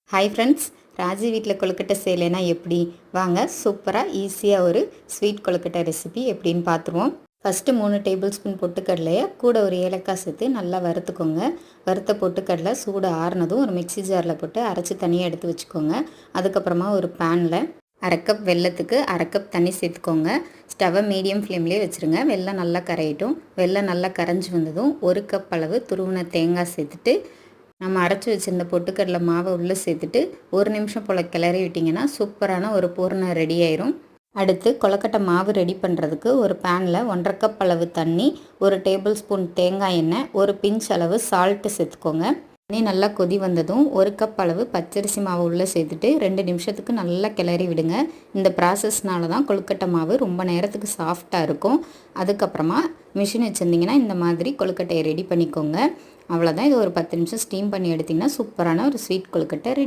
Hi friends, Raji வீட்டில் கொழுக்கட்டை செய்யலைன்னா எப்படி? வாங்க சூப்பராக ஈஸியாக ஒரு ஸ்வீட் கொழுக்கட்டை ரெசிபி எப்படின்னு பார்த்துருவோம். ஃபஸ்ட்டு 3 டேபிள் ஸ்பூன் பொட்டுக்கடலையை கூட ஒரு ஏலக்காய் சேர்த்து நல்லா வறுத்துக்கோங்க. வறுத்த பொட்டுக்கடலை சூடு ஆறுனதும் ஒரு மிக்ஸி ஜாரில் போட்டு அரைச்சி தனியாக எடுத்து வச்சுக்கோங்க. அதுக்கப்புறமா ஒரு பேனில் 1/2 கப் வெல்லத்துக்கு 1/2 கப் தண்ணி சேர்த்துக்கோங்க. ஸ்டவ்வை மீடியம் ஃப்ளேம்லேயே வச்சுருங்க. வெல்லம் நல்லா கரையட்டும். வெல்லம் நல்லா கரைஞ்சி வந்ததும் 1 கப் அளவு துருவின தேங்காய் சேர்த்துட்டு நம்ம அரைச்சி வச்சுருந்த பொட்டுக்கடலை மாவை உள்ளே சேர்த்துட்டு 1 நிமிஷம் போல் கிளறி விட்டிங்கன்னா சூப்பரான ஒரு பூரணம் ரெடி ஆயிரும். அடுத்து கொழுக்கட்டை மாவு ரெடி பண்ணுறதுக்கு ஒரு பேனில் 1/2 கப் அளவு தண்ணி, 1 டேபிள் ஸ்பூன் தேங்காய் எண்ணெய், ஒரு பிஞ்ச் அளவு சால்ட்டு சேர்த்துக்கோங்க. தண்ணி நல்லா கொதி வந்ததும் 1 கப் அளவு பச்சரிசி மாவு உள்ளே சேர்த்துட்டு 2 நிமிஷத்துக்கு நல்லா கிளறி விடுங்க. இந்த ப்ராசஸ்னால தான் கொழுக்கட்டை மாவு ரொம்ப நேரத்துக்கு சாஃப்டாக இருக்கும். அதுக்கப்புறமா மிஷின் வச்சுருந்திங்கன்னா இந்த மாதிரி கொழுக்கட்டையை ரெடி பண்ணிக்கோங்க. அவ்வளோதான். இது ஒரு 10 நிமிஷம் ஸ்டீம் பண்ணி எடுத்திங்கன்னா சூப்பரான ஒரு ஸ்வீட் கொழுக்கட்டை ரெடி.